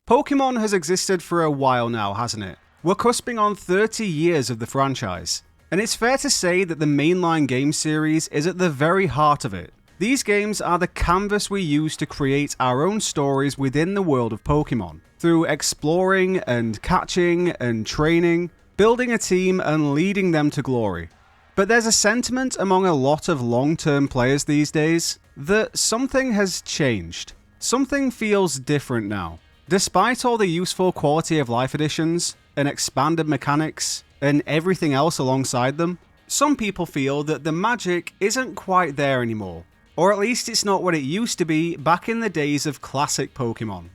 Pokémon has existed for a while now, hasn't it? We're cusping on 30 years of the franchise, and it's fair to say that the mainline game series is at the very heart of it. These games are the canvas we use to create our own stories within the world of Pokémon, through exploring and catching and training, building a team and leading them to glory. But there's a sentiment among a lot of long-term players these days that something has changed. Something feels different now. Despite all the useful quality of life additions, and expanded mechanics, and everything else alongside them, some people feel that the magic isn't quite there anymore. Or at least it's not what it used to be back in the days of classic Pokémon.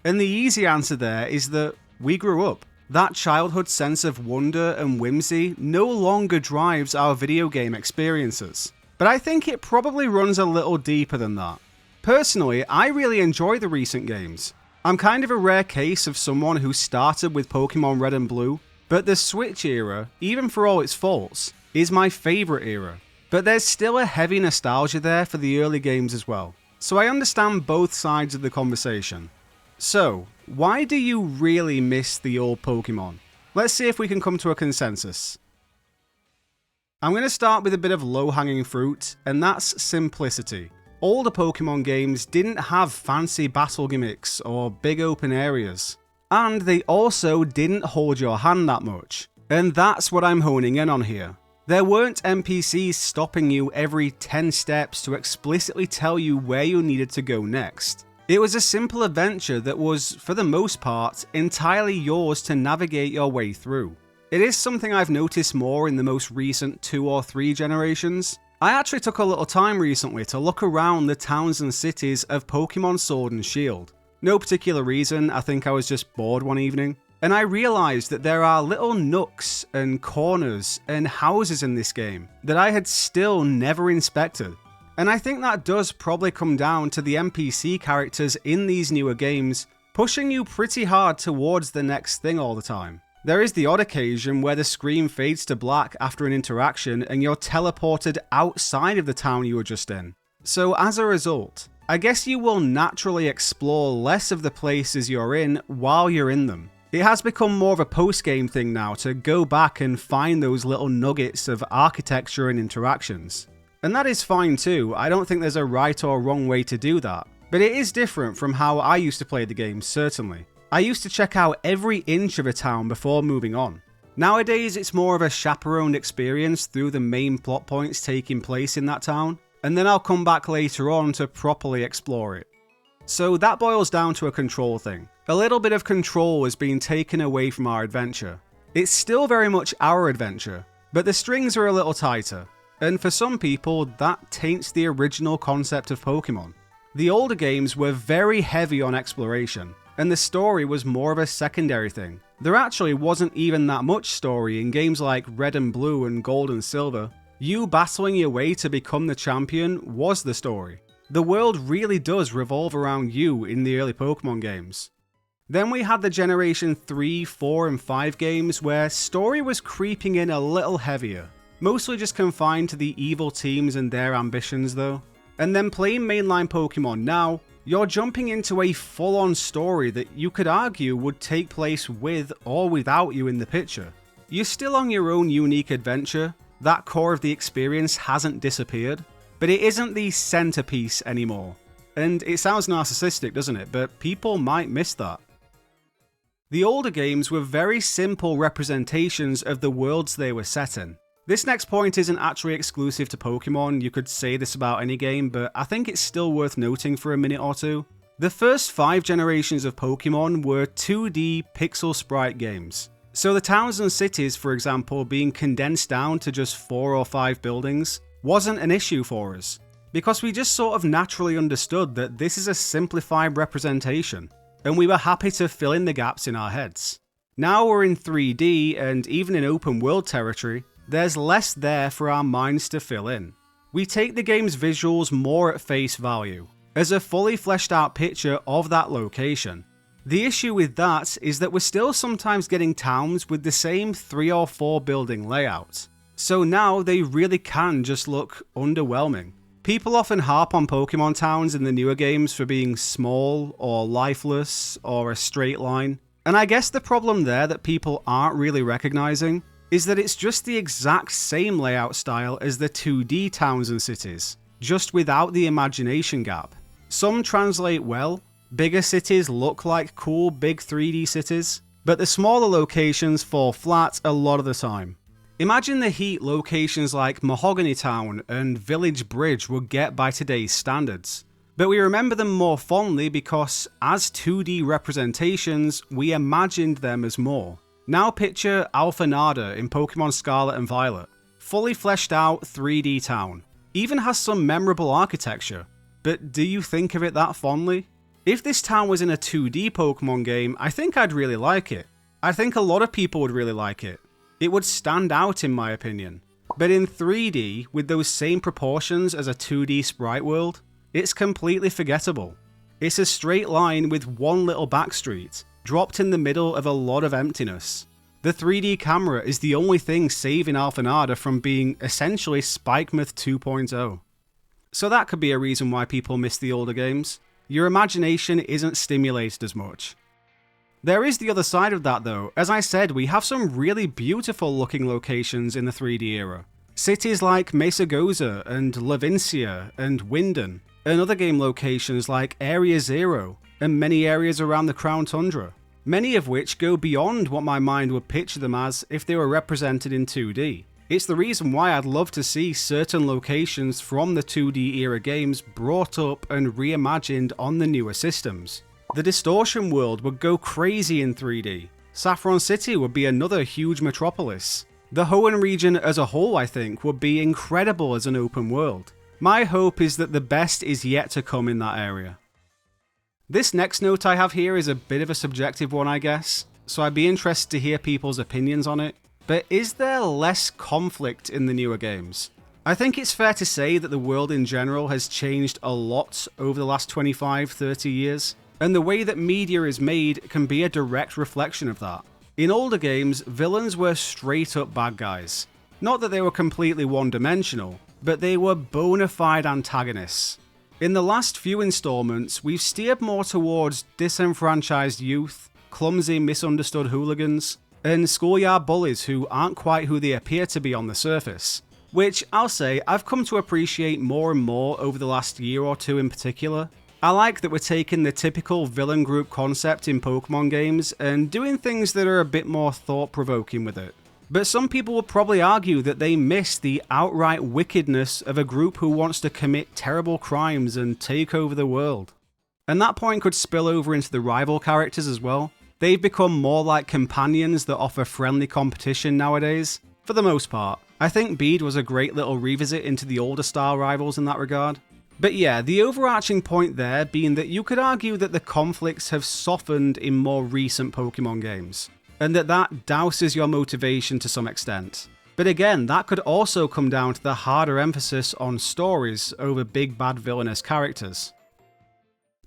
And the easy answer there is that we grew up. That childhood sense of wonder and whimsy no longer drives our video game experiences. But I think it probably runs a little deeper than that. Personally, I really enjoy the recent games. I'm kind of a rare case of someone who started with Pokémon Red and Blue, but the Switch era, even for all its faults, is my favourite era. But there's still a heavy nostalgia there for the early games as well, so I understand both sides of the conversation. So, why do you really miss the old Pokémon? Let's see if we can come to a consensus. I'm going to start with a bit of low-hanging fruit, and that's simplicity. Older Pokémon games didn't have fancy battle gimmicks or big open areas, and they also didn't hold your hand that much, and that's what I'm honing in on here. There weren't NPCs stopping you every 10 steps to explicitly tell you where you needed to go next. It was a simple adventure that was, for the most part, entirely yours to navigate your way through. It is something I've noticed more in the most recent 2 or 3 generations. I actually took a little time recently to look around the towns and cities of Pokémon Sword and Shield. No particular reason, I think I was just bored one evening. And I realised that there are little nooks and corners and houses in this game that I had still never inspected. And I think that does probably come down to the NPC characters in these newer games pushing you pretty hard towards the next thing all the time. There is the odd occasion where the screen fades to black after an interaction and you're teleported outside of the town you were just in. So as a result, I guess you will naturally explore less of the places you're in while you're in them. It has become more of a post-game thing now to go back and find those little nuggets of architecture and interactions. And that is fine too, I don't think there's a right or wrong way to do that. But it is different from how I used to play the game, certainly. I used to check out every inch of a town before moving on. Nowadays, it's more of a chaperoned experience through the main plot points taking place in that town, and then I'll come back later on to properly explore it. So that boils down to a control thing. A little bit of control is being taken away from our adventure. It's still very much our adventure, but the strings are a little tighter, and for some people, that taints the original concept of Pokémon. The older games were very heavy on exploration, and the story was more of a secondary thing. There actually wasn't even that much story in games like Red and Blue and Gold and Silver. You battling your way to become the champion was the story. The world really does revolve around you in the early Pokémon games. Then we had the Generation 3, 4 and 5 games where story was creeping in a little heavier. Mostly just confined to the evil teams and their ambitions though. And then playing mainline Pokémon now, you're jumping into a full-on story that you could argue would take place with or without you in the picture. You're still on your own unique adventure, that core of the experience hasn't disappeared, but it isn't the centerpiece anymore. And it sounds narcissistic, doesn't it? But people might miss that. The older games were very simple representations of the worlds they were set in. This next point isn't actually exclusive to Pokémon, you could say this about any game, but I think it's still worth noting for a minute or two. The first 5 generations of Pokémon were 2D pixel sprite games. So the towns and cities, for example, being condensed down to just 4 or 5 buildings wasn't an issue for us, because we just sort of naturally understood that this is a simplified representation, and we were happy to fill in the gaps in our heads. Now we're in 3D, and even in open world territory, there's less there for our minds to fill in. We take the game's visuals more at face value, as a fully fleshed out picture of that location. The issue with that is that we're still sometimes getting towns with the same 3 or 4 building layout. So now they really can just look underwhelming. People often harp on Pokemon towns in the newer games for being small, or lifeless, or a straight line. And I guess the problem there that people aren't really recognizing is that it's just the exact same layout style as the 2D towns and cities, just without the imagination gap. Some translate well, bigger cities look like cool big 3D cities, but the smaller locations fall flat a lot of the time. Imagine the heat locations like Mahogany Town and Village Bridge would get by today's standards. But we remember them more fondly because, as 2D representations, we imagined them as more. Now picture Alphanada in Pokemon Scarlet and Violet. Fully fleshed out 3D town. Even has some memorable architecture. But do you think of it that fondly? If this town was in a 2D Pokemon game, I think I'd really like it. I think a lot of people would really like it. It would stand out in my opinion. But in 3D, with those same proportions as a 2D sprite world, it's completely forgettable. It's a straight line with one little backstreet, dropped in the middle of a lot of emptiness. The 3D camera is the only thing saving Alphanada from being essentially Spikemuth 2.0. So that could be a reason why people miss the older games. Your imagination isn't stimulated as much. There is the other side of that though. As I said, we have some really beautiful looking locations in the 3D era. Cities like Mesagoza and Levincia and Winden, and other game locations like Area Zero, and many areas around the Crown Tundra. Many of which go beyond what my mind would picture them as if they were represented in 2D. It's the reason why I'd love to see certain locations from the 2D era games brought up and reimagined on the newer systems. The Distortion world would go crazy in 3D. Saffron City would be another huge metropolis. The Hoenn region as a whole, I think, would be incredible as an open world. My hope is that the best is yet to come in that area. This next note I have here is a bit of a subjective one, I guess, so I'd be interested to hear people's opinions on it. But is there less conflict in the newer games? I think it's fair to say that the world in general has changed a lot over the last 25-30 years. And the way that media is made can be a direct reflection of that. In older games, villains were straight up bad guys. Not that they were completely one-dimensional, but they were bona fide antagonists. In the last few installments, we've steered more towards disenfranchised youth, clumsy, misunderstood hooligans, and schoolyard bullies who aren't quite who they appear to be on the surface. Which, I'll say, I've come to appreciate more and more over the last year or two in particular. I like that we're taking the typical villain group concept in Pokemon games and doing things that are a bit more thought-provoking with it. But some people would probably argue that they miss the outright wickedness of a group who wants to commit terrible crimes and take over the world. And that point could spill over into the rival characters as well. They've become more like companions that offer friendly competition nowadays, for the most part. I think Bede was a great little revisit into the older style rivals in that regard. But yeah, the overarching point there being that you could argue that the conflicts have softened in more recent Pokemon games, and that douses your motivation to some extent. But again, that could also come down to the harder emphasis on stories over big bad villainous characters.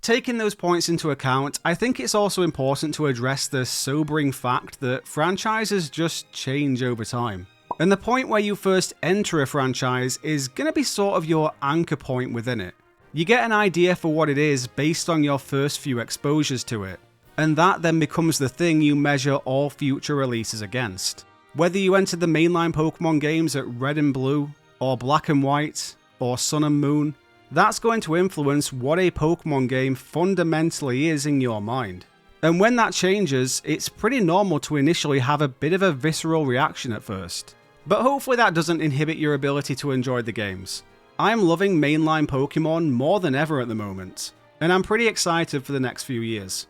Taking those points into account, I think it's also important to address the sobering fact that franchises just change over time. And the point where you first enter a franchise is going to be sort of your anchor point within it. You get an idea for what it is based on your first few exposures to it, and that then becomes the thing you measure all future releases against. Whether you enter the mainline Pokemon games at Red and Blue, or Black and White, or Sun and Moon, that's going to influence what a Pokemon game fundamentally is in your mind. And when that changes, it's pretty normal to initially have a bit of a visceral reaction at first. But hopefully that doesn't inhibit your ability to enjoy the games. I'm loving mainline Pokemon more than ever at the moment, and I'm pretty excited for the next few years.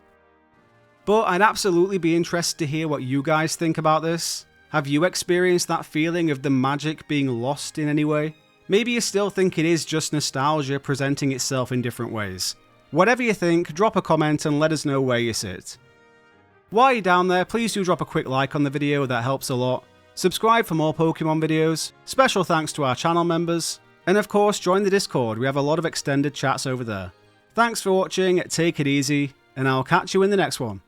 But I'd absolutely be interested to hear what you guys think about this. Have you experienced that feeling of the magic being lost in any way? Maybe you still think it is just nostalgia presenting itself in different ways. Whatever you think, drop a comment and let us know where you sit. While you're down there, please do drop a quick like on the video, that helps a lot. Subscribe for more Pokemon videos, special thanks to our channel members, and of course join the Discord, we have a lot of extended chats over there. Thanks for watching, take it easy, and I'll catch you in the next one.